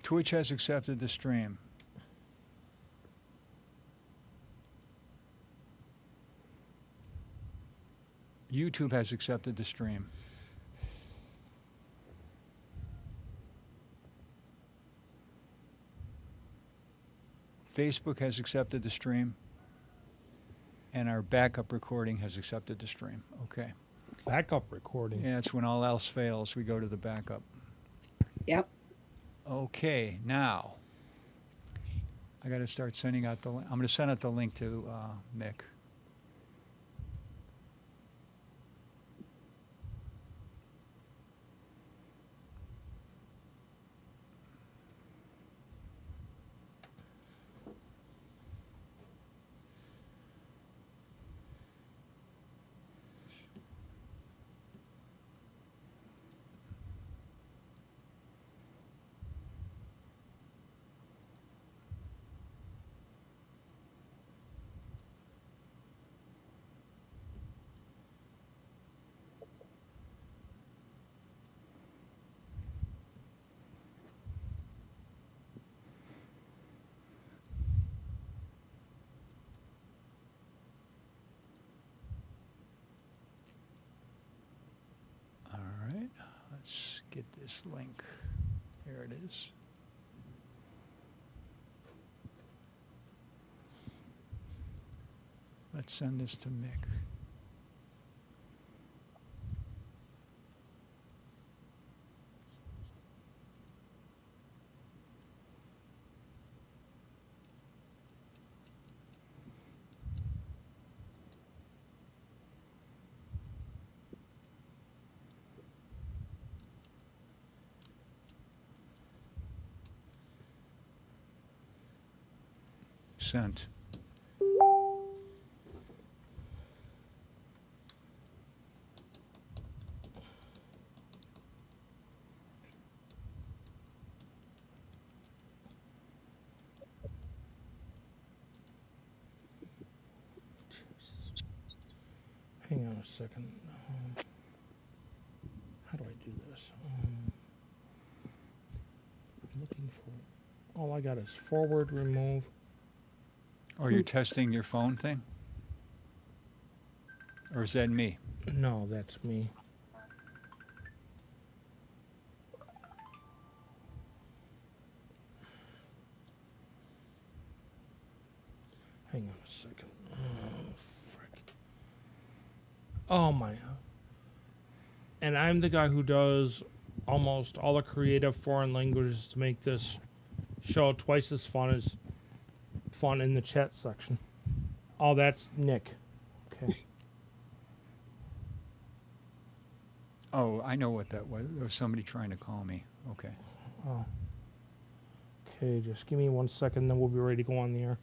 Twitch has accepted the stream. YouTube has accepted the stream. Facebook has accepted the stream. And our backup recording has accepted the stream. Okay. Backup recording. Yeah, it's when all else fails, we go to the backup. Yep. Okay, now I got to start sending out the link. I'm going to send out the link to Mick. All right, let's get this link. Here it is. Let's send this to Mick. Sent. Hang on a second. How do I do this? I'm looking for. All I got is forward, remove. Or you're testing your phone thing? Or is that me? No, that's me. Hang on a second. Oh, frick. Oh, my. And I'm the guy who does almost all the creative foreign languages to make this show twice as fun in the chat section. Oh, that's Nick. Okay. Oh, I know what that was. There was somebody trying to call me. Okay. Oh. Okay, just give me 1 second, then we'll be ready to go on the air.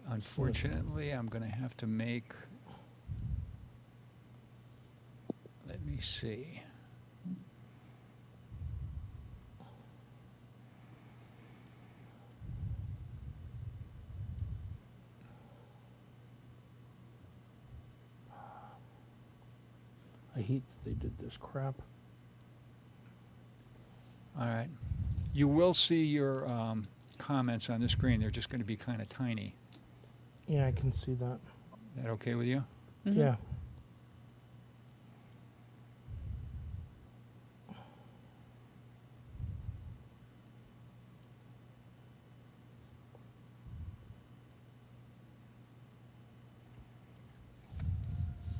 Unfortunately, I'm going to have to make. Let me see. I hate that they did this crap. All right. You will see your comments on the screen. They're just going to be kind of tiny. Yeah, I can see that. Is that okay with you? Mm-hmm. Yeah.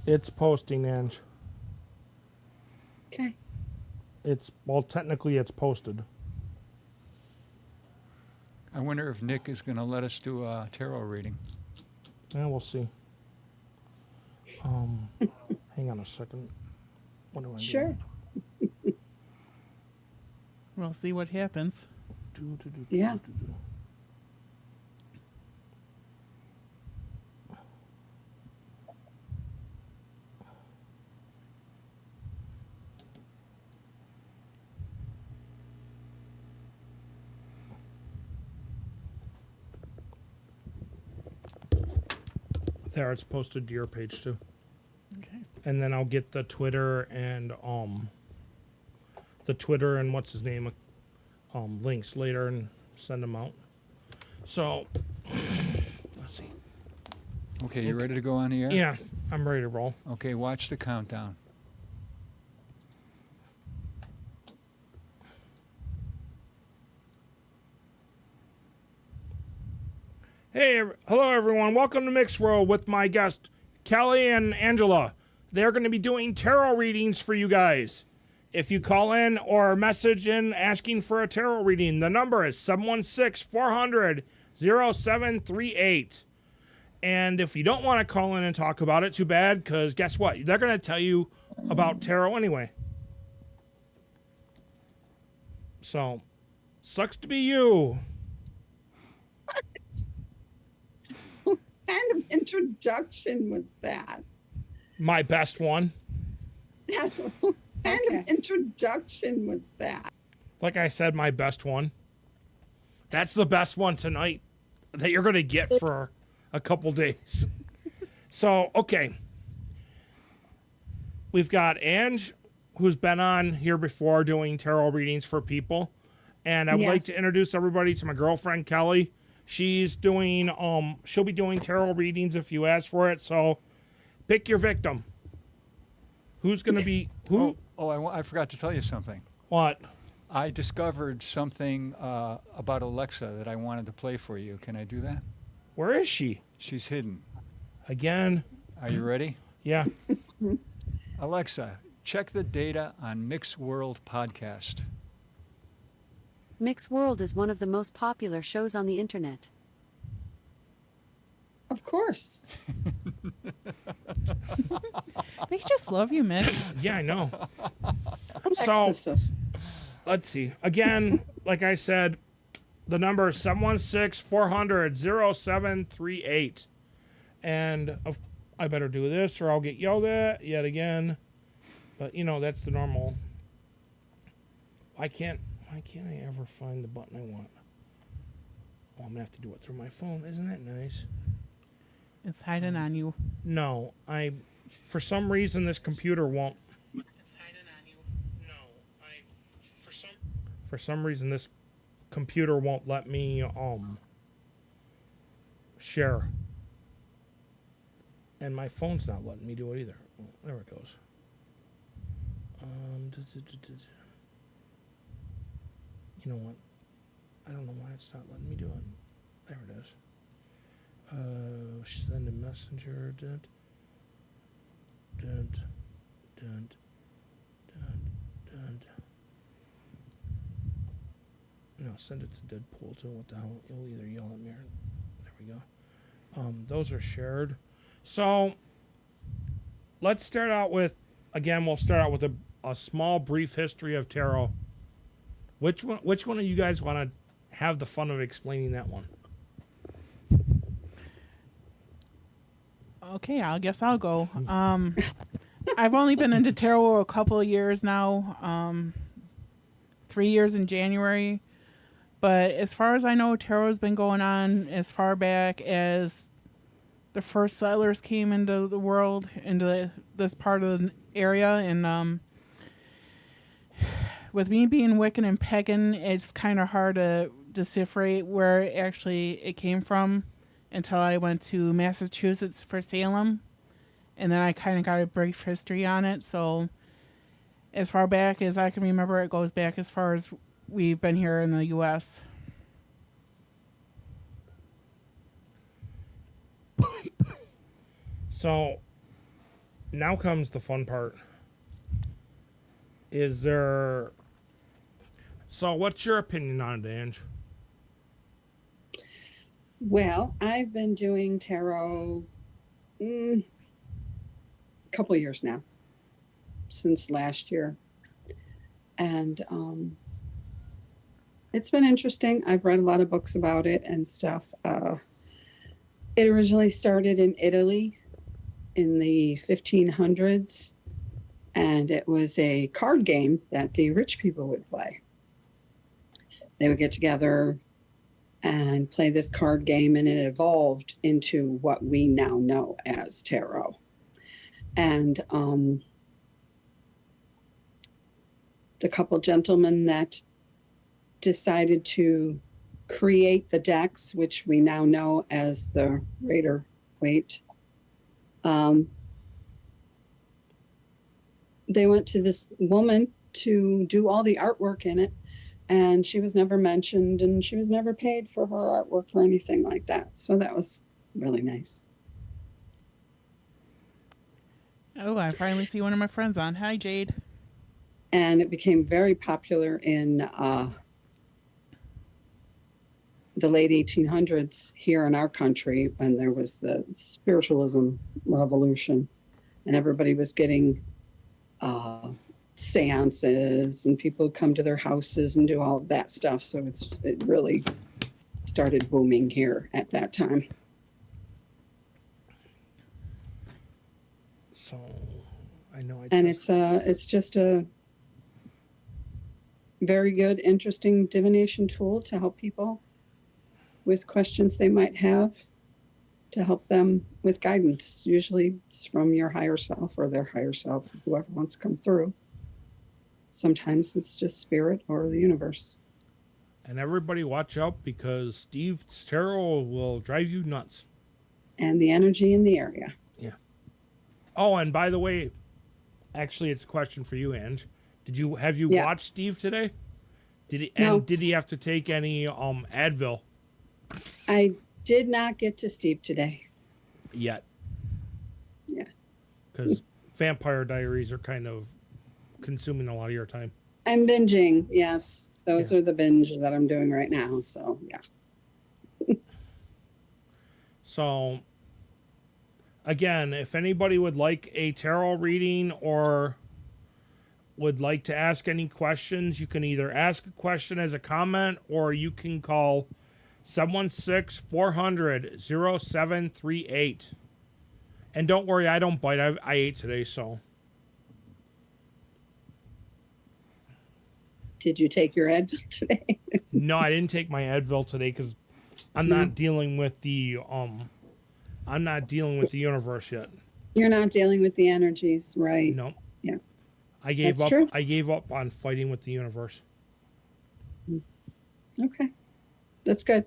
It's posting, Ange. Okay. Well, technically it's posted. I wonder if Nick is going to let us do a tarot reading. Yeah, we'll see. Hang on a second. What do I do? Sure. We'll see what happens. Yeah. There, it's posted to your page too. Okay. And then I'll get the Twitter and what's his name? links later and send them out. So, let's see. Okay, you ready to go on the air? Yeah, I'm ready to roll. Okay, watch the countdown. Hello everyone. Welcome to Mick's World with my guest Kelly and Angela. They're going to be doing tarot readings for you guys. If you call in or message in asking for a tarot reading, the number is 716-400-0738. And if you don't want to call in and talk about it, too bad, because guess what? They're going to tell you about tarot anyway. So, sucks to be you. What kind of introduction was that? My best one. What kind of introduction was that? Like I said, my best one. That's the best one tonight that you're going to get for a couple days. So, okay. We've got Ange, who's been on here before doing tarot readings for people. And I would like to introduce everybody to my girlfriend, Kelly. She's doing, she'll be doing tarot readings if you ask for it. So, pick your victim. Who's going to be, who? I forgot to tell you something. What? I discovered something about Alexa that I wanted to play for you. Can I do that? Where is she? She's hidden. Again? Are you ready? Yeah. Alexa, check the data on Mick's World podcast. Mick's World is one of the most popular shows on the internet. Of course. They just love you, Mick. Yeah, I know. Exorcist. Let's see. Again, like I said, the number is 716-400-0738. And I better do this or I'll get yelled at yet again. But, that's the normal. Why can't I ever find the button I want? Oh, I'm going to have to do it through my phone. Isn't that nice? It's hiding on you. No, for some reason this computer won't. It's hiding on you. No, for some reason this computer won't let me share. And my phone's not letting me do it either. Oh, there it goes. You know what? I don't know why it's not letting me do it. There it is. Send a messenger. No, send it to Deadpool too. What the hell? You'll either yell at me or... There we go. Those are shared. So, let's start out with... Again, we'll start out with a small, brief history of tarot. Which one of you guys want to have the fun of explaining that one? Okay, I guess I'll go. I've only been into tarot a couple of years now. 3 years in January. But as far as I know, tarot's been going on as far back as the first settlers came into the world, into this part of the area. And with me being Wiccan and pagan, it's kind of hard to decipherate where it came from until I went to Massachusetts for Salem. And then I kind of got a brief history on it. So as far back as I can remember, it goes back as far as we've been here in the U.S. So now comes the fun part. So what's your opinion on it, Ange? Well, I've been doing tarot a couple years now, since last year. And it's been interesting. I've read a lot of books about it and stuff. It originally started in Italy in the 1500s, and it was a card game that the rich people would play. They would get together and play this card game, and it evolved into what we now know as tarot. And the couple gentlemen that decided to create the decks, which we now know as the Raider Waite. They went to this woman to do all the artwork in it, and she was never mentioned, and she was never paid for her artwork or anything like that. So that was really nice. Oh, I finally see one of my friends on. Hi, Jade. And it became very popular in the late 1800s here in our country when there was the spiritualism revolution, and everybody was getting seances, and people would come to their houses and do all of that stuff. So it really started booming here at that time. So I know And it's just a very good, interesting divination tool to help people with questions they might have, to help them with guidance. Usually it's from your higher self or their higher self, whoever wants to come through. Sometimes it's just spirit or the universe. And everybody watch out, because Steve's tarot will drive you nuts. And the energy in the area. Yeah. Oh, and by the way, actually, it's a question for you, Ange. Have you Yeah. watched Steve today? No. Did he have to take any Advil I did not get to Steve today. yet? Yeah. Because Vampire Diaries are kind of consuming a lot of your time. I'm binging. Yes. Those are the binge that I'm doing right now. So, yeah. So, again, if anybody would like a tarot reading or would like to ask any questions, you can either ask a question as a comment, or you can call 716-400-0738. And don't worry, I don't bite. I ate today, so. Did you take your Advil today? No, I didn't take my Advil today because I'm not dealing with the universe yet. You're not dealing with the energies, right? No. Yeah. I gave That's up. true. I gave up on fighting with the universe. Okay. That's good.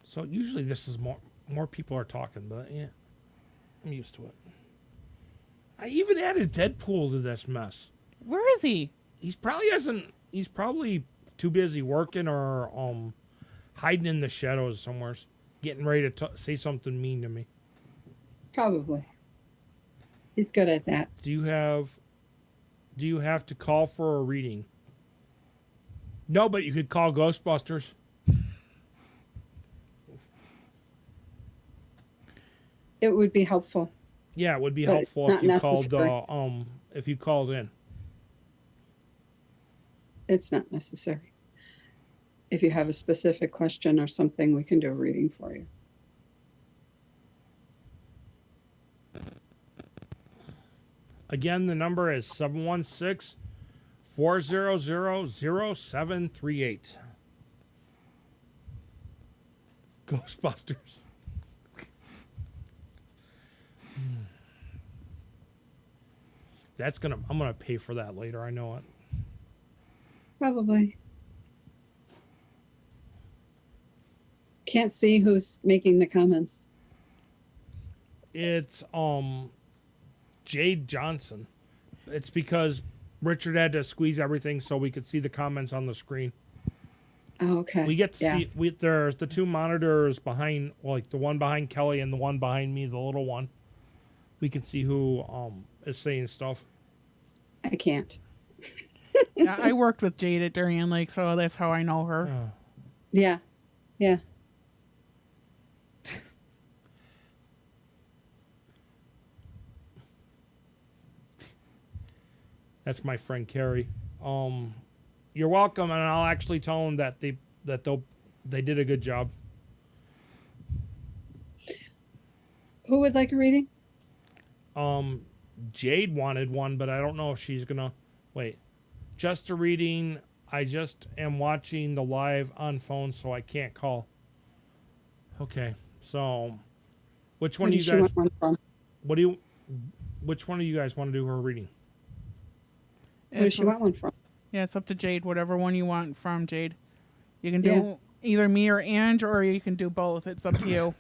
So usually this is more people are talking, but yeah, I'm used to it. I even added Deadpool to this mess. Where is he? He's probably too busy working or hiding in the shadows somewhere, getting ready to say something mean to me. Probably. He's good at that. Do you have to call for a reading? No, but you could call Ghostbusters. It would be helpful. Yeah, it would be But helpful not necessary. If you called in. It's not necessary. If you have a specific question or something, we can do a reading for you. Again, the number is 716-400-0738. Ghostbusters. I'm gonna pay for that later. I know it. Probably. Can't see who's making the comments. It's Jade Johnson. It's because Richard had to squeeze everything so we could see the comments on the screen. Oh, okay. We get to Yeah. see. There's the two monitors behind, like the one behind Kelly and the one behind me, the little one. We can see who is saying stuff. I can't. Yeah, I worked with Jade at Darien Lake, so that's how I know her. Yeah. Yeah. That's my friend Carrie. You're welcome, and I'll actually tell them that they did a good job. Who would like a reading? Jade wanted one, but I don't know if she's gonna wait. Just a reading. I just am watching the live on phone, so I can't call. Okay, so which one Where do does you she guys? want one from? Which one of you guys want to do her reading? Who does she want one from? Yeah, it's up to Jade. Whatever one you want from Jade. You can do Yeah. either me or Ange, or you can do both. It's up to you.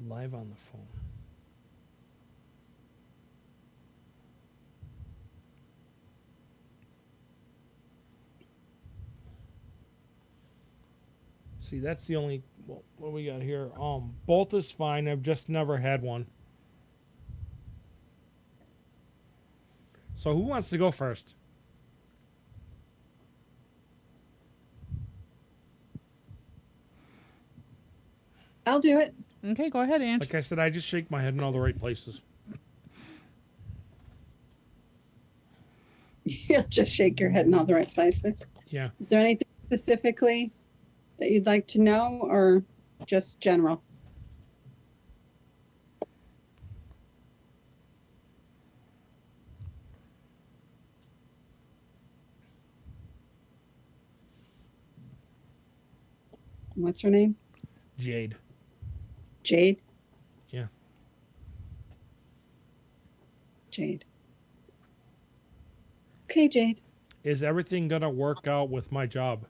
Live on the phone. See, that's the only. What we got here? Both is fine. I've just never had one. So who wants to go first? I'll do it. Okay, go ahead, Ange. Like I said, I just shake my head in all the right places. You'll just shake your head in all the right places. Yeah. Is there anything specifically that you'd like to know, or just general? What's her name? Jade. Jade? Yeah. Jade. Okay, Jade. Is everything gonna work out with my job?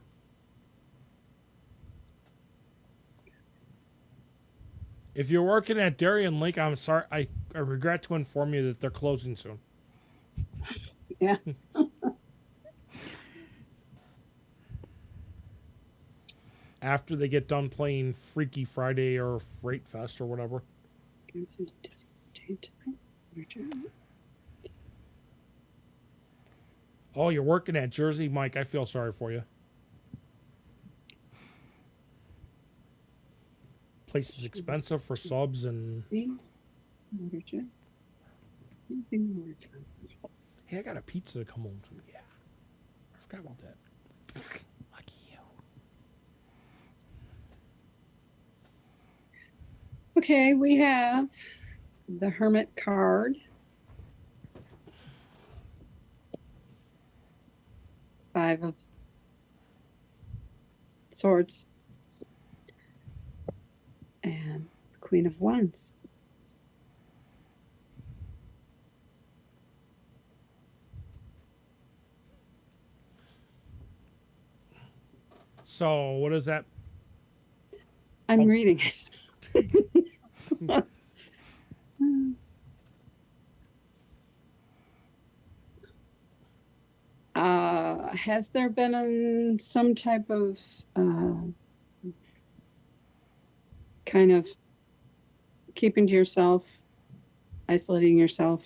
If you're working at Darien Lake, I'm sorry. I regret to inform you that they're closing soon. Yeah. After they get done playing Freaky Friday or Freight Fest or whatever. Oh, you're working at Jersey, Mike. I feel sorry for you. Place is expensive for subs and. Hey, I got a pizza to come home to. Yeah, I forgot about that. Lucky you. Okay, we have the Hermit card. 5 of Swords. And the Queen of Wands. So, what is that? I'm reading it. Has there been some type of kind of keeping to yourself, isolating yourself?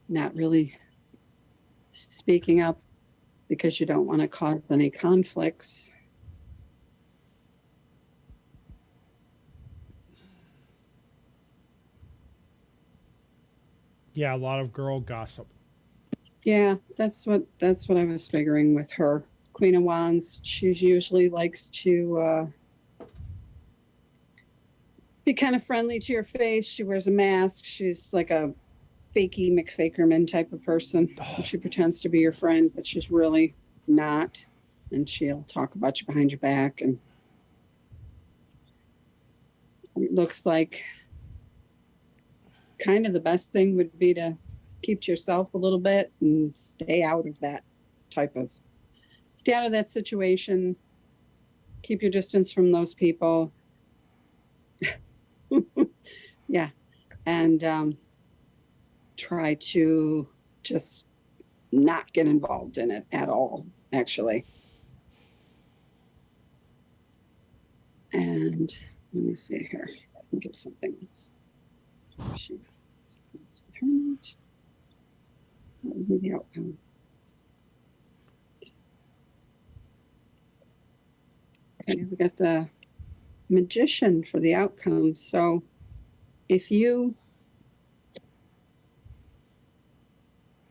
Not really speaking up because you don't want to cause any conflicts. Yeah, a lot of girl gossip. Yeah, that's what I was figuring with her. Queen of Wands, she usually likes to be kind of friendly to your face. She wears a mask. She's like a fakey McFakerman type of person. She pretends to be your friend, but she's really not. And she'll talk about you behind your back. And it looks like kind of the best thing would be to keep to yourself a little bit and stay out of that situation. Keep your distance from those people. Yeah. And try to just not get involved in it at all, actually. And let me see here. I can get something else. What would be the outcome? Okay, we got the Magician for the outcome. So if you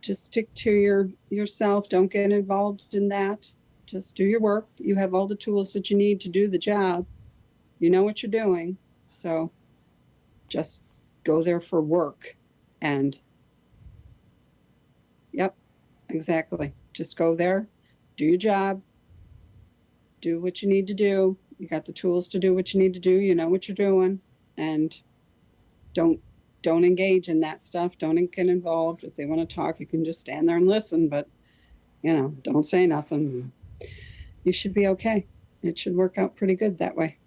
just stick to yourself, don't get involved in that. Just do your work. You have all the tools that you need to do the job. You know what you're doing. So just go there for work and Exactly. Just go there, do your job, do what you need to do. You got the tools to do what you need to do. You know what you're doing, and don't don't engage in that stuff. Don't get involved. If they want to talk, you can just stand there and listen, but don't say nothing. You should be okay. It should work out pretty good that way.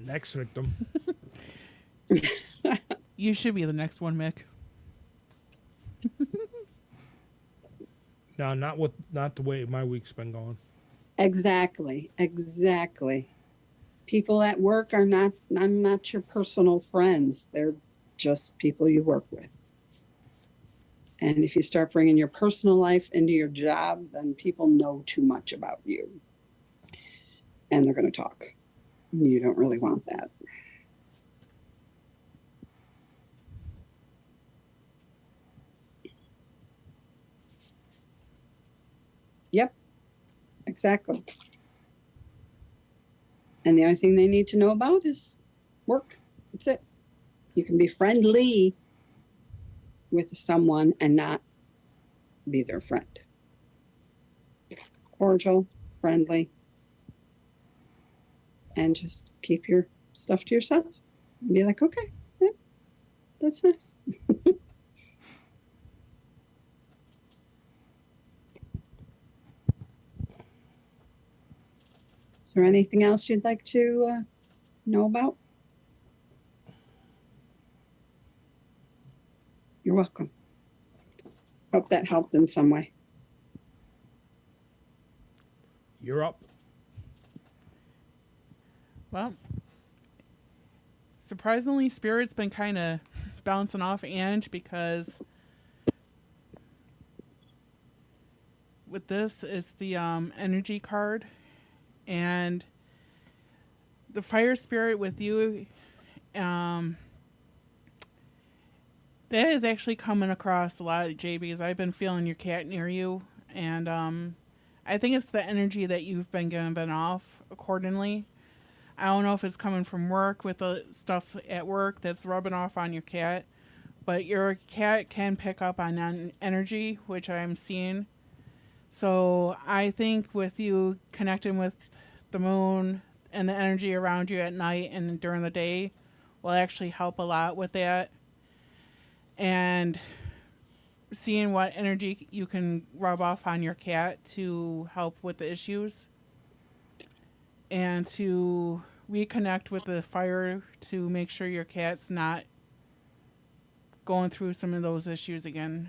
Next victim. You should be the next one, Mick. No, not the way my week's been going. Exactly. People at work are not your personal friends. They're just people you work with. And if you start bringing your personal life into your job, then people know too much about you. And they're going to talk. You don't really want that. Yep, exactly. And the only thing they need to know about is work. That's it. You can be friendly with someone and not be their friend. Cordial, friendly, and just keep your stuff to yourself. And be like, okay, yeah, that's nice. Is there anything else you'd like to know about? You're welcome. Hope that helped in some way. You're up. Well, surprisingly, Spirit's been kind of bouncing off Ange because with this, it's the energy card. And the fire spirit with you, that is actually coming across a lot, Jay, because I've been feeling your cat near you. And I think it's the energy that you've been giving off accordingly. I don't know if it's coming from work with the stuff at work that's rubbing off on your cat, but your cat can pick up on energy, which I'm seeing. So I think with you connecting with the moon and the energy around you at night and during the day will actually help a lot with that. And seeing what energy you can rub off on your cat to help with the issues and to reconnect with the fire to make sure your cat's not going through some of those issues again.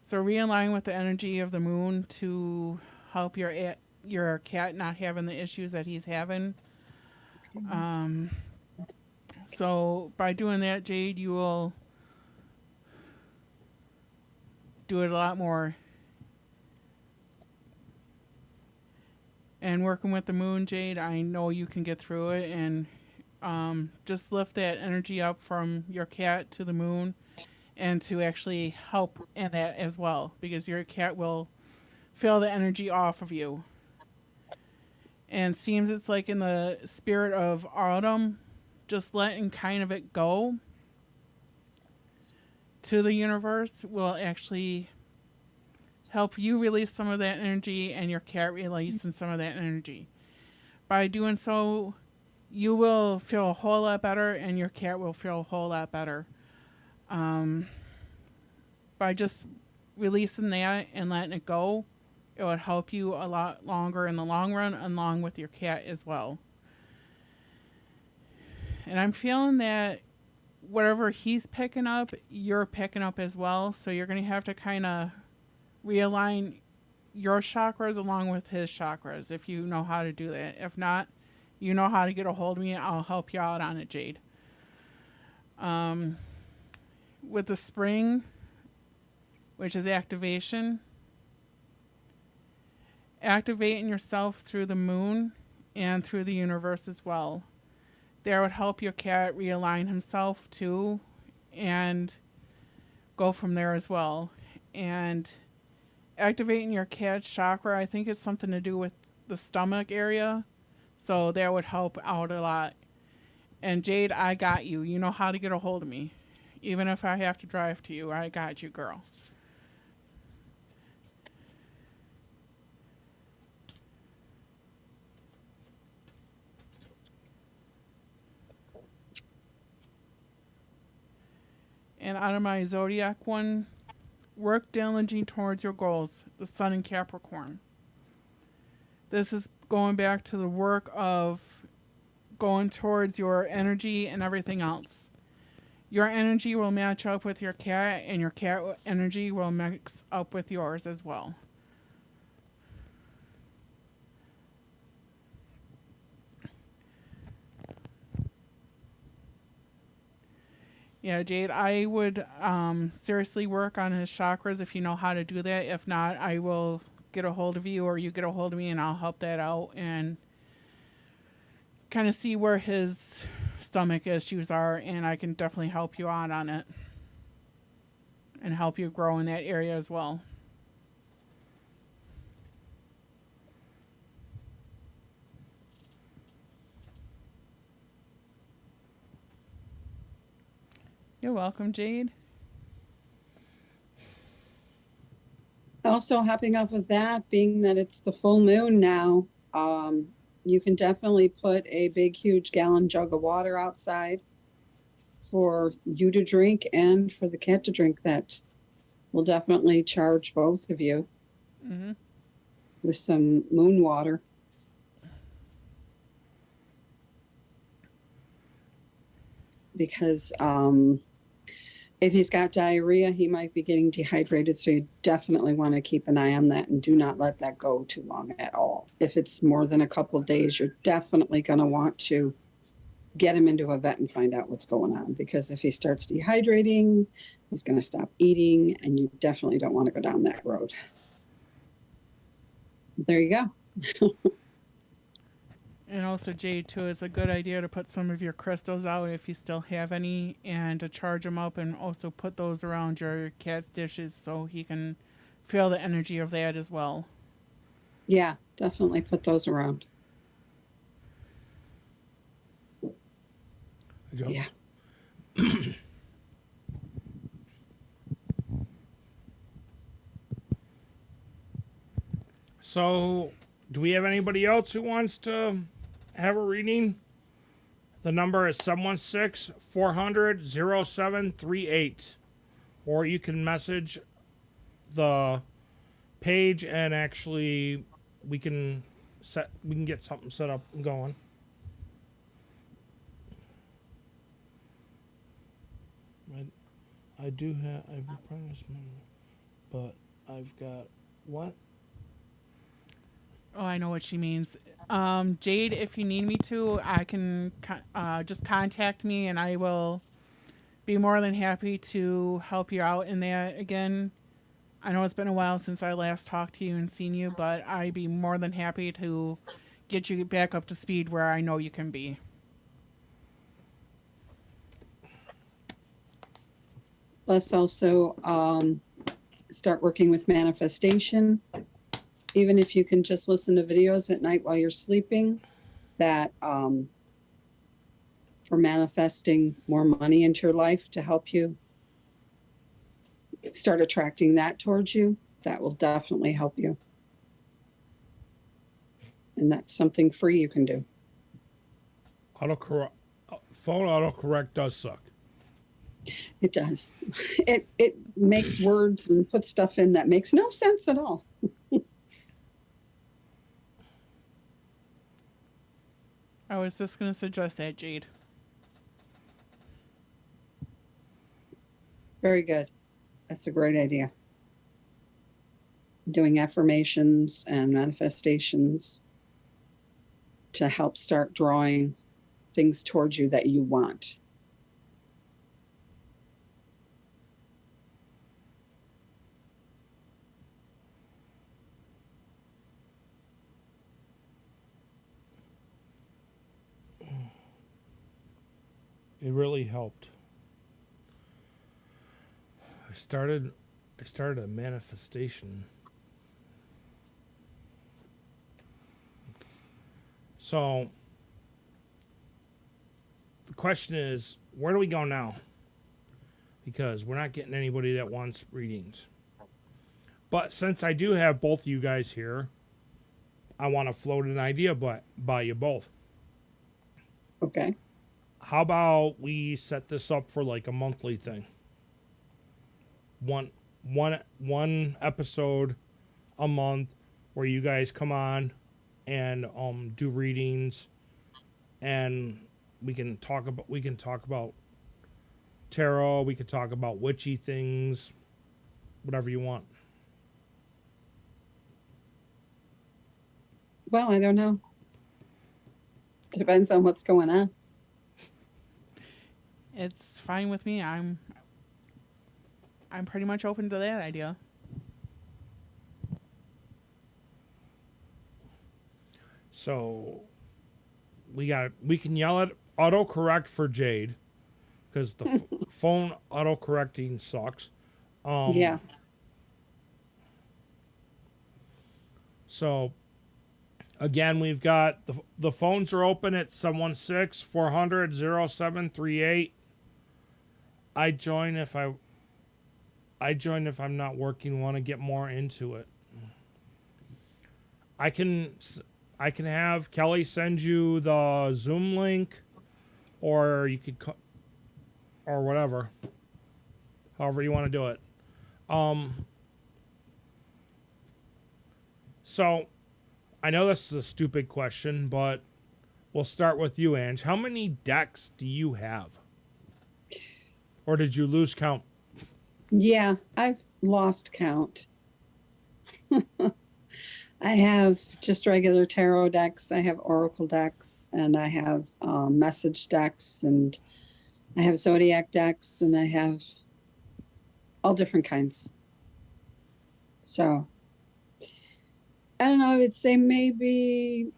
So realign with the energy of the moon to help your cat not having the issues that he's having. So by doing that, Jade, you will do it a lot more. And working with the moon, Jade, I know you can get through it, and just lift that energy up from your cat to the moon and to actually help in that as well, because your cat will feel the energy off of you. And seems it's like in the spirit of autumn, just letting kind of it go to the universe will actually help you release some of that energy and your cat releasing some of that energy. By doing so, you will feel a whole lot better and your cat will feel a whole lot better. By just releasing that and letting it go, it would help you a lot longer in the long run, along with your cat as well. And I'm feeling that whatever he's picking up, you're picking up as well. So you're going to have to kind of realign your chakras along with his chakras if you know how to do that. If not, you know how to get a hold of me. I'll help you out on it, Jade. With the spring, which is activation, activating yourself through the moon and through the universe as well. That would help your cat realign himself too and go from there as well. And activating your cat's chakra, I think it's something to do with the stomach area. So that would help out a lot. And Jade, I got you. You know how to get a hold of me. Even if I have to drive to you, I got you, girl. And out of my zodiac one, work diligently towards your goals, the sun in Capricorn. This is going back to the work of going towards your energy and everything else. Your energy will match up with your cat, and your cat energy will mix up with yours as well. Yeah, Jade, I would seriously work on his chakras if you know how to do that. If not, I will get a hold of you, or you get a hold of me, and I'll help that out and kind of see where his stomach issues are, and I can definitely help you out on it and help you grow in that area as well. You're welcome, Jade. Also, hopping off of that, being that it's the full moon now, you can definitely put a big, huge gallon jug of water outside for you to drink and for the cat to drink. That will definitely charge both of you Mm-hmm. with some moon water. Because if he's got diarrhea, he might be getting dehydrated. So you definitely want to keep an eye on that and do not let that go too long at all. If it's more than a couple of days, you're definitely going to want to get him into a vet and find out what's going on. Because if he starts dehydrating, he's going to stop eating, and you definitely don't want to go down that road. There you go. And also, Jade, too, it's a good idea to put some of your crystals out if you still have any, and to charge them up, and also put those around your cat's dishes so he can feel the energy of that as well. Yeah, definitely put those around. Just, Yeah. So, do we have anybody else who wants to have a reading? The number is 716-400-0738. Or you can message the page and actually we can get something set up and going. I do have I've apprentice, but I've got what? Oh, I know what she means. Jade, if you need me to, I can just contact me, and I will be more than happy to help you out in that again. I know it's been a while since I last talked to you and seen you, but I'd be more than happy to get you back up to speed where I know you can be. Let's also start working with manifestation. Even if you can just listen to videos at night while you're sleeping, that for manifesting more money into your life to help you start attracting that towards you, that will definitely help you. And that's something free you can do. Phone autocorrect does suck. It does. It makes words and puts stuff in that makes no sense at all. I was just going to suggest that, Jade. Very good. That's a great idea. Doing affirmations and manifestations to help start drawing things towards you that you want. It really helped. I started a manifestation. So the question is, where do we go now? Because we're not getting anybody that wants readings. But since I do have both of you guys here, I want to float an idea by you both. Okay. How about we set this up for like a monthly thing? One episode a month where you guys come on and do readings, and we can talk about tarot, we could talk about witchy things, whatever you want. Well, I don't know. It depends on what's going on. It's fine with me. I'm pretty much open to that idea. So we can yell at autocorrect for Jade because the phone autocorrecting sucks. Yeah. So again, we've got the phones are open at 716-400-0738. I join if I'm not working, want to get more into it. I can have Kelly send you the Zoom link, or you could or whatever. However you want to do it. So I know this is a stupid question, but we'll start with you, Ange. How many decks do you have? Or did you lose count? Yeah, I've lost count. I have just regular tarot decks. I have oracle decks, and I have message decks, and I have zodiac decks, and I have all different kinds. So I don't know. I would say maybe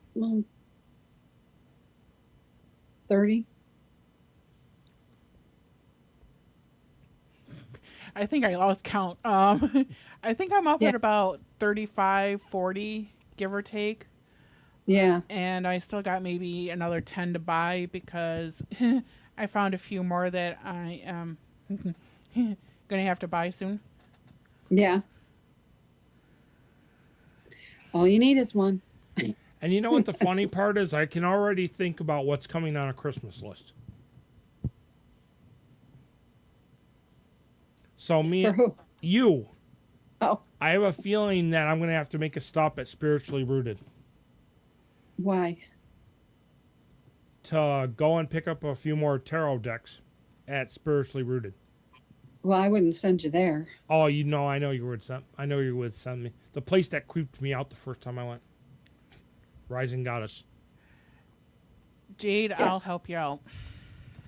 30. I think I lost count. I think I'm up Yeah. at about 35, 40, give or take. Yeah. And I still got maybe another 10 to buy because I found a few more that I am going to have to buy soon. Yeah. All you need is one. And you know what the funny part is? I can already think about what's coming on a Christmas list. So For who? you, Oh, I have a feeling that I'm going to have to make a stop at Spiritually Rooted why? to go and pick up a few more tarot decks at Spiritually Rooted. Well, I wouldn't send you there. Oh, I know you would send me. The place that creeped me out the first time I went. Rising Goddess. Jade, I'll Yes. help you out.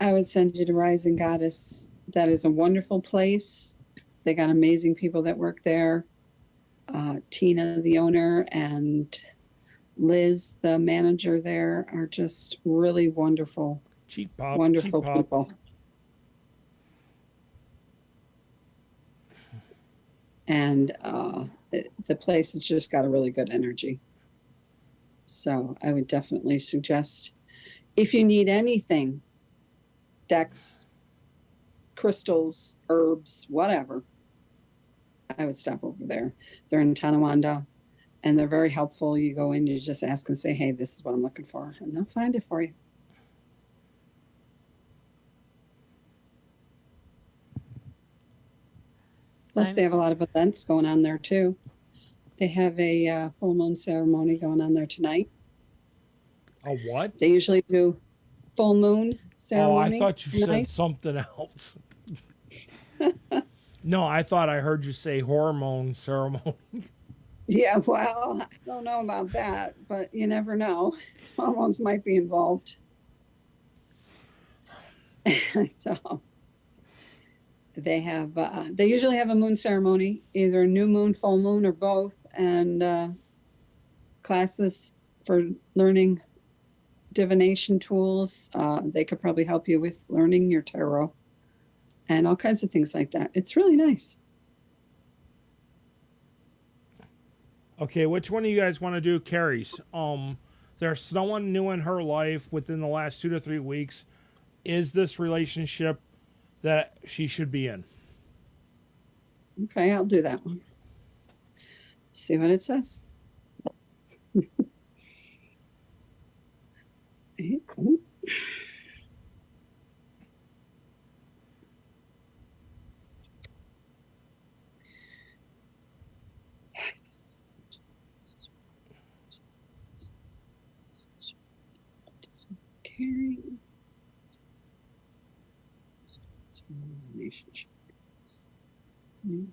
I would send you to Rising Goddess. That is a wonderful place. They got amazing people that work there. Tina, the owner, and Liz, the manager there, are just really wonderful, Cheap pop. wonderful cheap pop. people. And the place has just got a really good energy. So I would definitely suggest, if you need anything, decks, crystals, herbs, whatever, I would stop over there. They're in Tonawanda, and they're very helpful. You go in, you just ask and say, hey, this is what I'm looking for, and they'll find it for you. Plus, they have a lot of events going on there, too. They have a full moon ceremony going on there tonight. A what? They usually do full moon Oh, ceremony. I thought you said tonight. something else. No, I thought I heard you say hormone ceremony. Yeah, well, I don't know about that, but you never know. Hormones might be involved. So they usually have a moon ceremony, either new moon, full moon, or both, and classes for learning divination tools. They could probably help you with learning your tarot and all kinds of things like that. It's really nice. Okay, which one of you guys want to do Carrie's? There's someone new in her life within the last 2 to 3 weeks. is this relationship that she should be in? Okay, I'll do that one. See what it says. Caring. Relationship. Okay.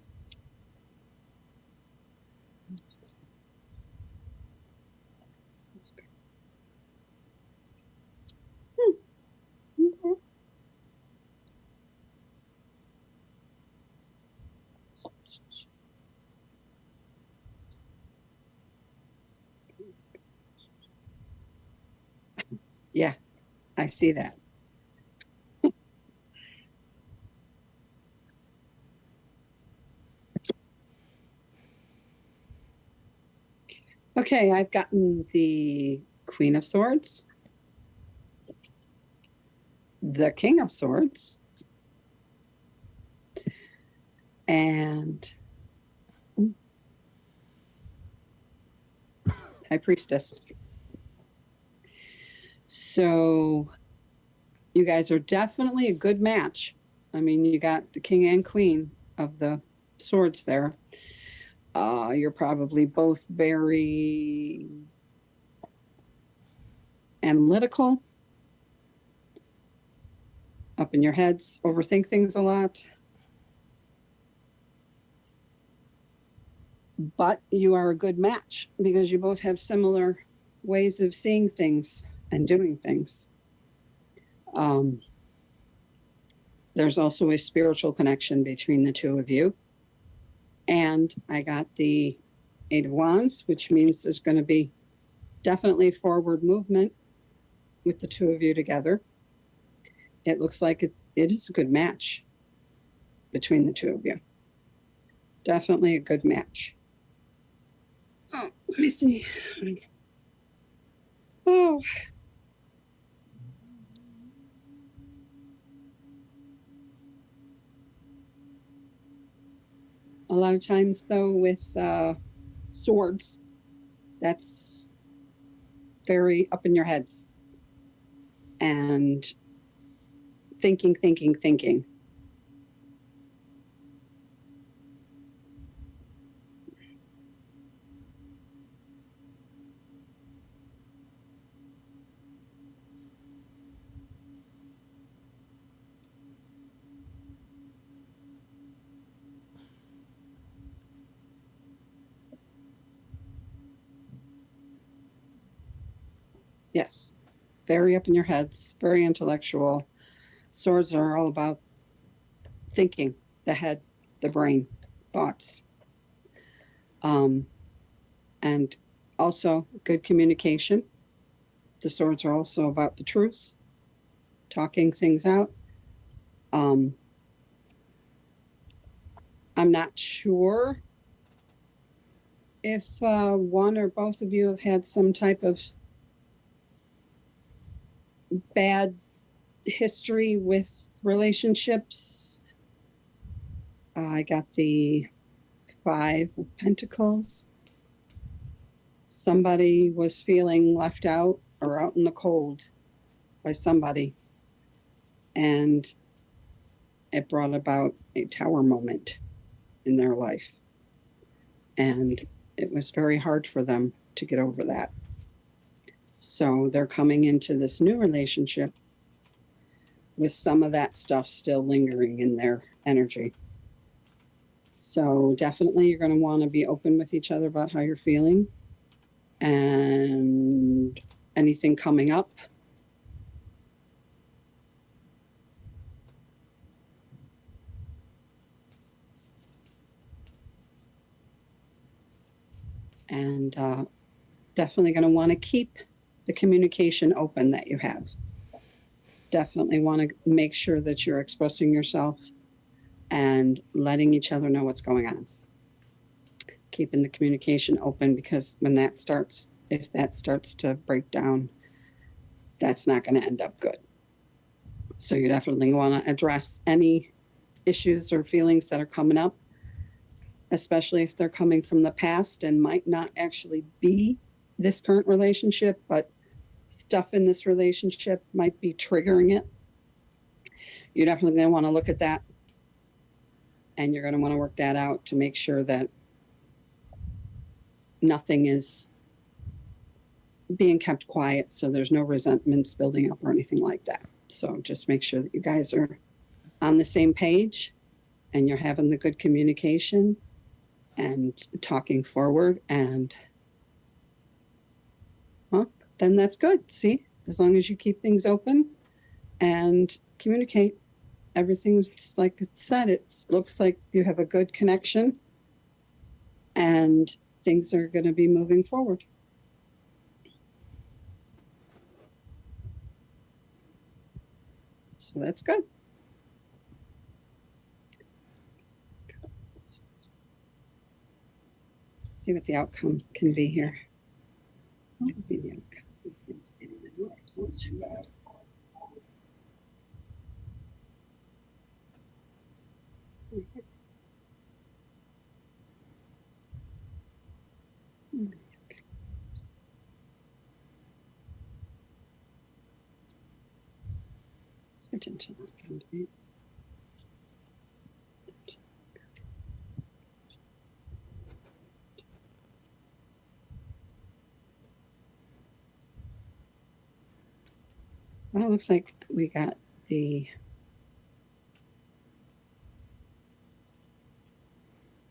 Yeah, I see that. Okay, I've gotten the Queen of Swords, the King of Swords, and High Priestess. So you guys are definitely a good match. I mean, you got the King and Queen of the Swords there. You're probably both very analytical, up in your heads, overthink things a lot. But you are a good match because you both have similar ways of seeing things and doing things. There's also a spiritual connection between the two of you. And I got the Eight of Wands, which means there's going to be definitely forward movement with the two of you together. It looks like it is a good match between the two of you. Definitely a good match. Oh, let me see. Oh. A lot of times, though, with swords, that's very up in your heads and thinking. Yes, very up in your heads, very intellectual. Swords are all about thinking, the head, the brain, thoughts. And also good communication. The swords are also about the truth, talking things out. I'm not sure if one or both of you have had some type of bad history with relationships. I got the Five of Pentacles. Somebody was feeling left out or out in the cold by somebody, and it brought about a tower moment in their life. And it was very hard for them to get over that. So they're coming into this new relationship with some of that stuff still lingering in their energy. So definitely you're going to want to be open with each other about how you're feeling and anything coming up. And definitely going to want to keep the communication open that you have. Definitely want to make sure that you're expressing yourself and letting each other know what's going on. Keeping the communication open, because when that starts, if that starts to break down, that's not going to end up good. So you definitely want to address any issues or feelings that are coming up, especially if they're coming from the past and might not actually be this current relationship, but stuff in this relationship might be triggering it. You're definitely going to want to look at that, and you're going to want to work that out to make sure that nothing is being kept quiet, so there's no resentments building up or anything like that. So just make sure that you guys are on the same page and you're having the good communication and talking forward, and then that's good. See, as long as you keep things open and communicate, everything's like it said. It looks like you have a good connection and things are going to be moving forward. So that's good. Let's see what the outcome can be here. What would be the outcome? Not too bad. Potential outcome dates. Well, it looks like we got the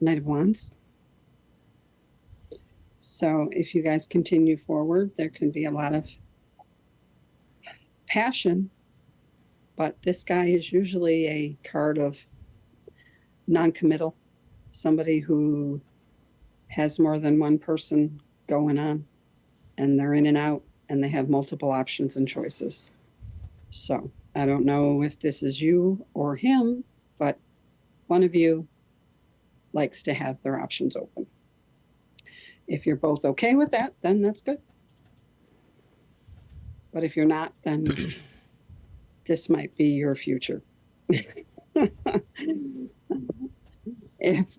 Knight of Wands. So if you guys continue forward, there can be a lot of passion, but this guy is usually a card of non-committal, somebody who has more than one person going on, and they're in and out, and they have multiple options and choices. So I don't know if this is you or him, but one of you likes to have their options open. If you're both okay with that, then that's good. But if you're not, then this might be your future. If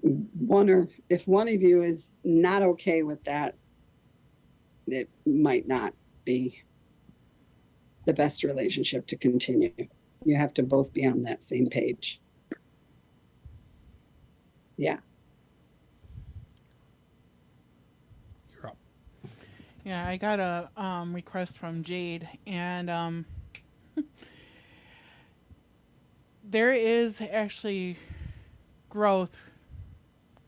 one of you is not okay with that, it might not be the best relationship to continue. You have to both be on that same page. Yeah. You're up. Yeah, I got a request from Jade, and there is actually growth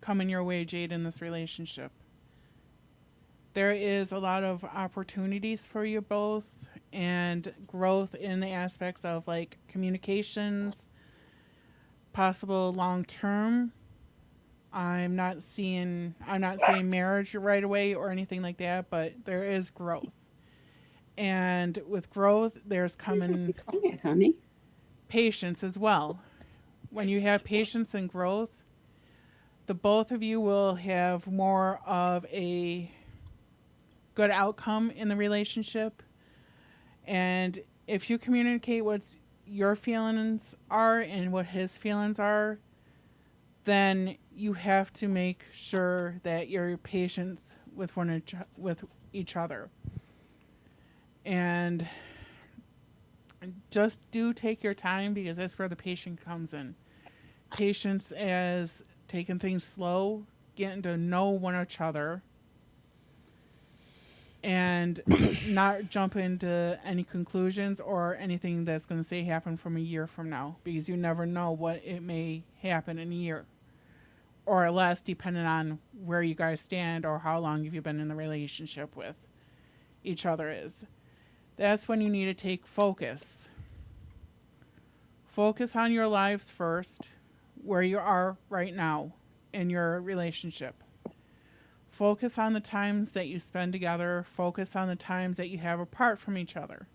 coming your way, Jade, in this relationship. There is a lot of opportunities for you both, and growth in the aspects of like communications, possible long term. I'm not saying marriage right away or anything like that, but there is growth. And with growth, there's coming Quiet, honey. patience as well. When you have patience and growth, the both of you will have more of a good outcome in the relationship. And if you communicate what your feelings are and what his feelings are, then you have to make sure that you're patient with with each other. And just do take your time, because that's where the patience comes in. Patience as taking things slow, getting to know one each other, and not jump into any conclusions or anything that's going to say happen from a year from now, because you never know what it may happen in a year or less, depending on where you guys stand or how long have you been in the relationship with each other is. That's when you need to take focus. Focus on your lives first, where you are right now in your relationship. Focus on the times that you spend together. Focus on the times that you have apart from each other.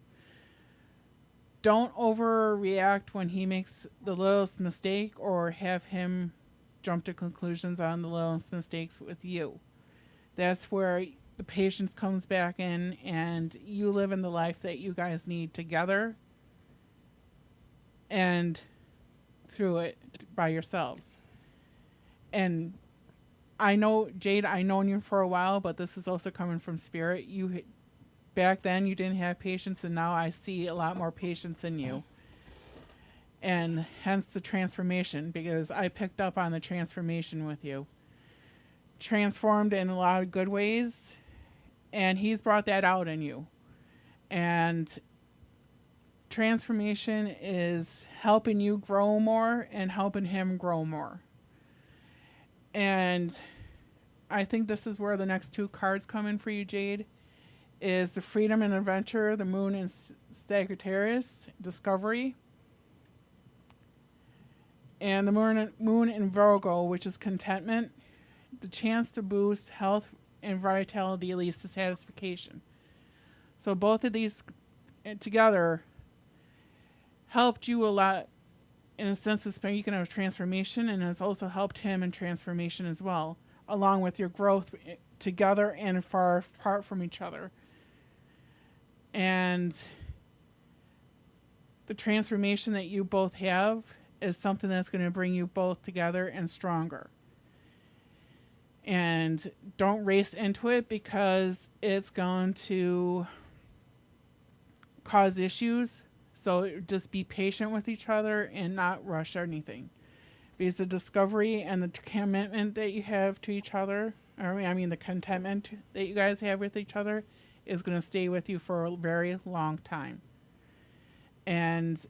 Don't overreact when he makes the littlest mistake, or have him jump to conclusions on the littlest mistakes with you. That's where the patience comes back in, and you live in the life that you guys need together and through it by yourselves. And I know, Jade, I've known you for a while, but this is also coming from spirit. Back then you didn't have patience, and now I see a lot more patience in you. And hence the transformation, because I picked up on the transformation with you. Transformed in a lot of good ways, and he's brought that out in you. And transformation is helping you grow more and helping him grow more. And I think this is where the next two cards come in for you, Jade, is the Freedom and Adventure, the Moon and Sagittarius, Discovery, and the Moon in Virgo, which is Contentment, the chance to boost health and vitality leads to satisfaction. So both of these together helped you a lot in a sense of speaking of transformation, and has also helped him in transformation as well, along with your growth together and far apart from each other. And the transformation that you both have is something that's going to bring you both together and stronger. And don't race into it, because it's going to cause issues. So just be patient with each other and not rush anything. Because the discovery and the commitment that you have to each other, the contentment that you guys have with each other, is going to stay with you for a very long time. And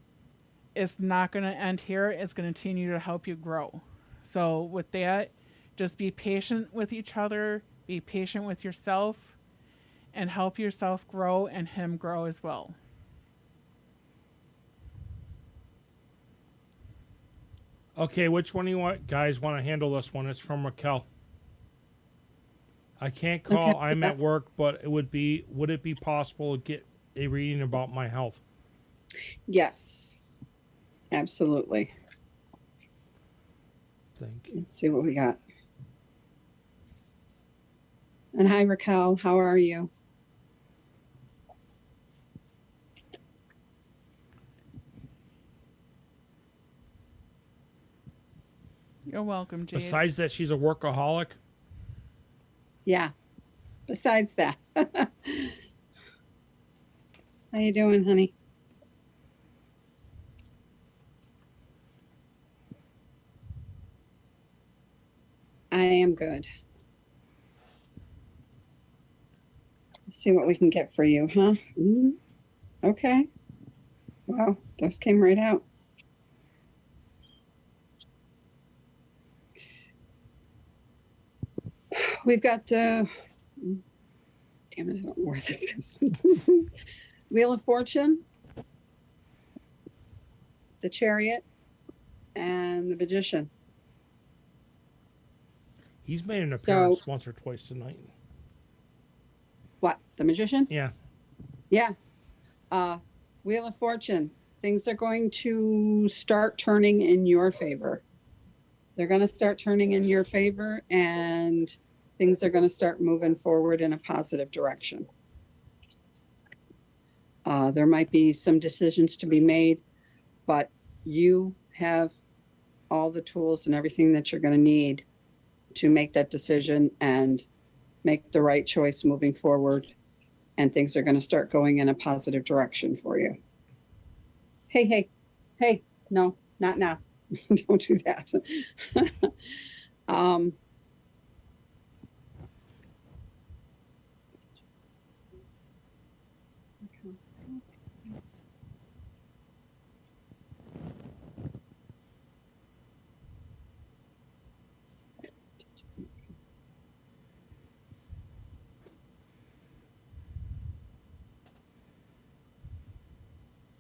it's not going to end here. It's going to continue to help you grow. So with that, just be patient with each other, be patient with yourself, and help yourself grow and him grow as well. Okay, which one do you guys want to handle this one? It's from Raquel. I can't call. Okay. I'm at work, but would it be possible to get a reading about my health? Yes, absolutely. Thank you. Let's see what we got. And hi, Raquel. How are you? You're welcome, Jade. Besides that, she's a workaholic. Yeah. Besides that. How you doing, honey? I am good. Let's see what we can get for you, huh? Okay. Wow, those came right out. We've got the, damn it, I don't know where this is. Wheel of Fortune, the Chariot, and the Magician. He's made an So- appearance once or twice tonight. What, the Magician? Yeah. Yeah. Wheel of Fortune, things are going to start turning in your favor. They're going to start turning in your favor, and things are going to start moving forward in a positive direction. There might be some decisions to be made, but you have all the tools and everything that you're going to need to make that decision and make the right choice moving forward. And things are going to start going in a positive direction for you. Hey, no, not now. Don't do that.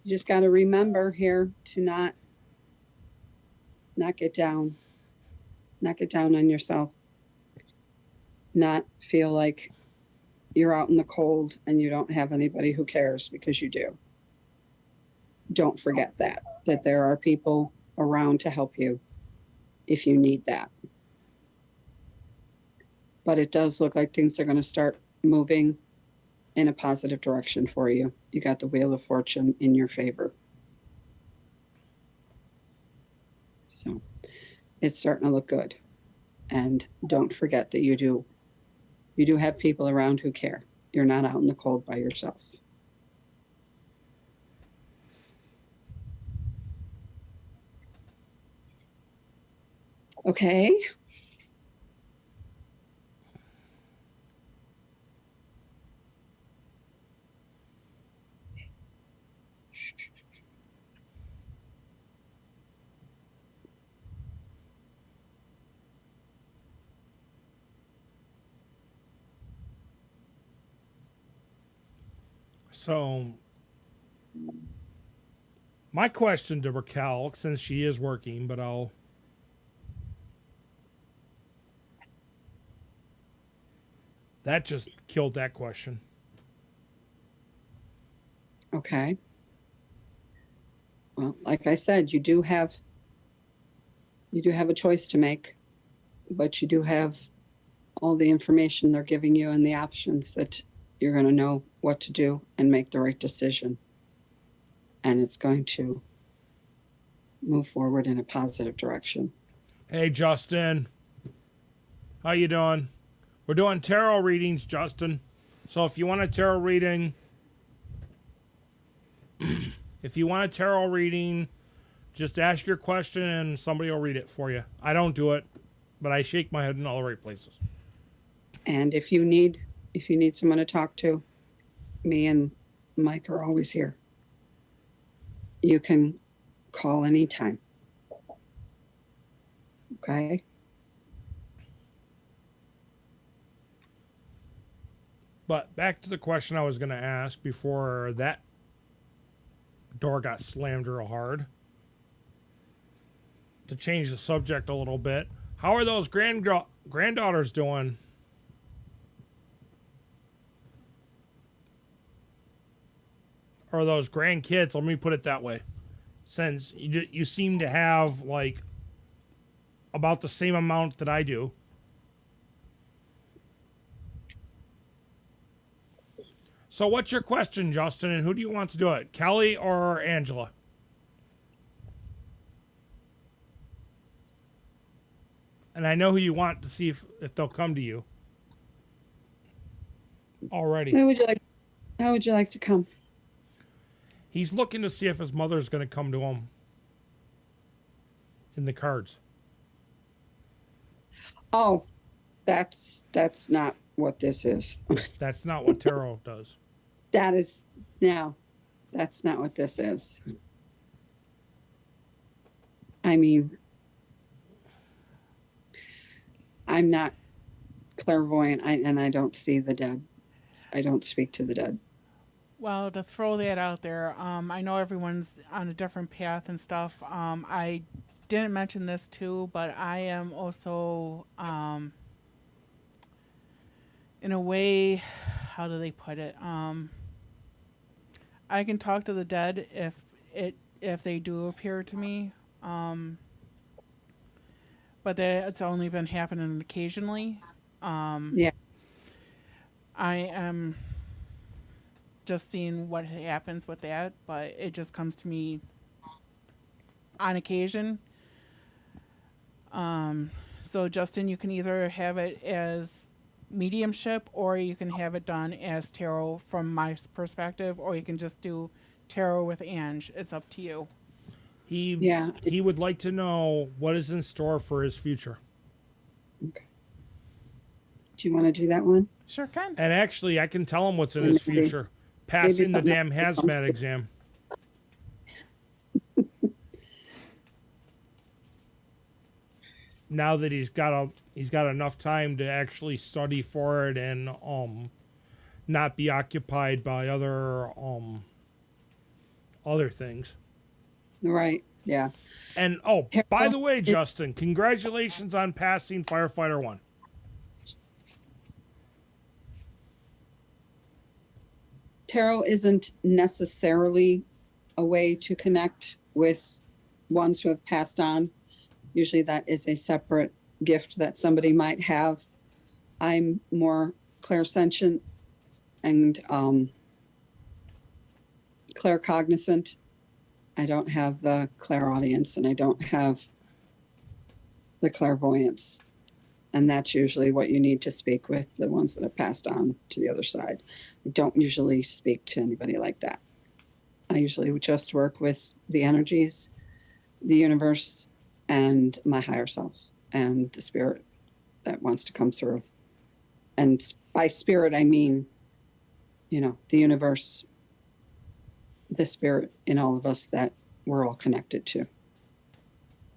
You just got to remember here to not get down on yourself, not feel like you're out in the cold and you don't have anybody who cares, because you do. Don't forget that there are people around to help you if you need that. But it does look like things are going to start moving in a positive direction for you. You got the Wheel of Fortune in your favor. So it's starting to look good. And don't forget that you do have people around who care. You're not out in the cold by yourself. Okay. So, my question to Raquel, since she is working, but that just killed that question. Okay. Well, like I said, you do have a choice to make, but you do have all the information they're giving you and the options that you're going to know what to do and make the right decision. And it's going to move forward in a positive direction. Hey, Justin. How you doing? We're doing tarot readings, Justin. So if you want a tarot reading, just ask your question and somebody will read it for you. I don't do it, but I shake my head in all the right places. And if you need someone to talk to, me and Mike are always here. You can call anytime. Okay? But back to the question I was going to ask before that door got slammed real hard. To change the subject a little bit, how are those granddaughters doing? Or those grandkids? Let me put it that way. Since you seem to have like about the same amount that I do. So what's your question, Justin, and who do you want to do it? Kelly or Angela? And I know who you want to see if they'll come to you. Already. How would you like to come? He's looking to see if his mother's going to come to him in the cards. Oh, that's not what this is. That's not what tarot does. That's not what this is. I mean, I'm not clairvoyant, and I don't see the dead. I don't speak to the dead. Well, to throw that out there, I know everyone's on a different path and stuff. I didn't mention this too, but I am also, in a way, how do they put it? I can talk to the dead if they do appear to me, but it's only been happening occasionally. Yeah. I am just seeing what happens with that, but it just comes to me on occasion. So Justin, you can either have it as mediumship or you can have it done as tarot from my perspective, or you can just do tarot with Ange. It's up to you. He would like to know what is in store for his future. Okay. Do you want to do that one? Sure can. And actually, I can tell him what's in his future. Passing the damn hazmat exam. Now that he's got enough time to actually study for it and not be occupied by other things. Right. Yeah. And by the way, Justin, congratulations on passing Firefighter 1. Tarot isn't necessarily a way to connect with ones who have passed on. Usually that is a separate gift that somebody might have. I'm more clairsentient and claircognizant. I don't have the clairaudience, and I don't have the clairvoyance. And that's usually what you need to speak with the ones that have passed on to the other side. I don't usually speak to anybody like that. I usually just work with the energies, the universe, and my higher self and the spirit that wants to come through. And by spirit, I mean, the universe, the spirit in all of us that we're all connected to.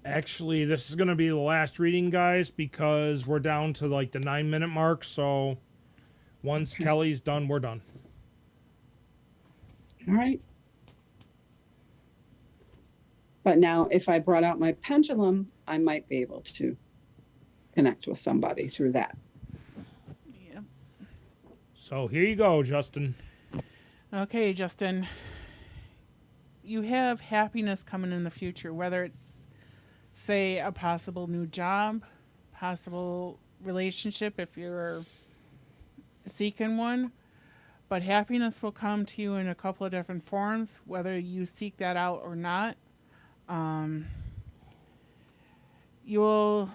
Actually, this is going to be the last reading, guys, because we're down to like the 9-minute mark. So once Kelly's done, we're done. All right. But now, if I brought out my pendulum, I might be able to connect with somebody through that. Yep. So here you go, Justin. Okay, Justin. You have happiness coming in the future, whether it's, say, a possible new job, possible relationship if you're seeking one. But happiness will come to you in a couple of different forms, whether you seek that out or not. You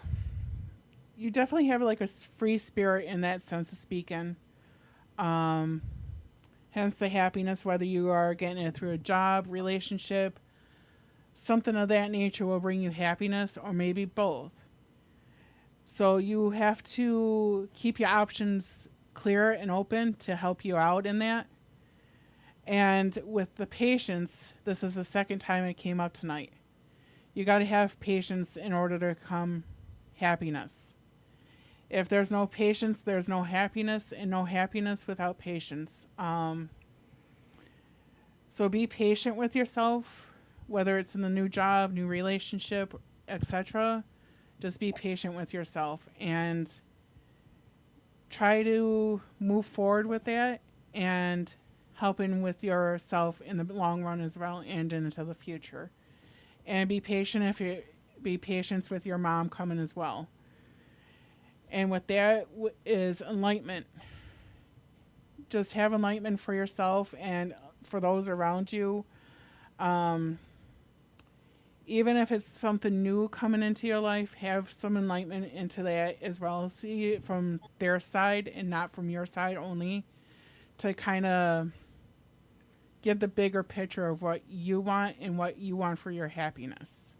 definitely have like a free spirit in that sense of speaking. Hence the happiness, whether you are getting it through a job, relationship, something of that nature will bring you happiness, or maybe both. So you have to keep your options clear and open to help you out in that. And with the patience, this is the second time it came up tonight. You got to have patience in order to come happiness. If there's no patience, there's no happiness, and no happiness without patience. So be patient with yourself, whether it's in the new job, new relationship, etc. Just be patient with yourself and try to move forward with that and helping with yourself in the long run as well and into the future. And be patient be patient with your mom coming as well. And with that is enlightenment. Just have enlightenment for yourself and for those around you. Even if it's something new coming into your life, have some enlightenment into that as well. See it from their side and not from your side only, to kind of get the bigger picture of what you want and what you want for your happiness.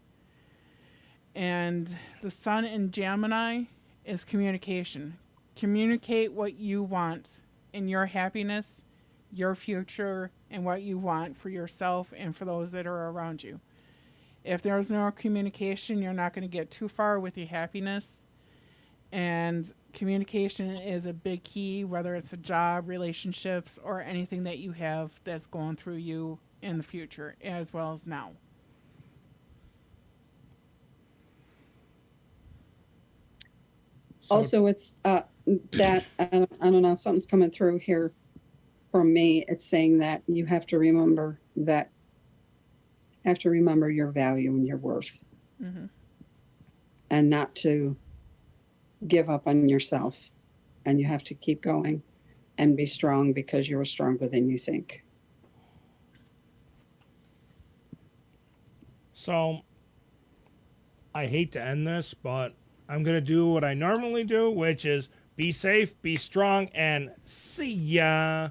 And the sun in Gemini is communication. Communicate what you want in your happiness, your future, and what you want for yourself and for those that are around you. If there's no communication, you're not going to get too far with your happiness. And communication is a big key, whether it's a job, relationships, or anything that you have that's going through you in the future as well as now. So, Also, it's that I don't know, something's coming through here from me. It's saying that you have to remember your value and your worth, and not to give up on yourself. And you have to keep going and be strong because you're stronger than you think. So I hate to end this, but I'm going to do what I normally do, which is be safe, be strong, and see ya.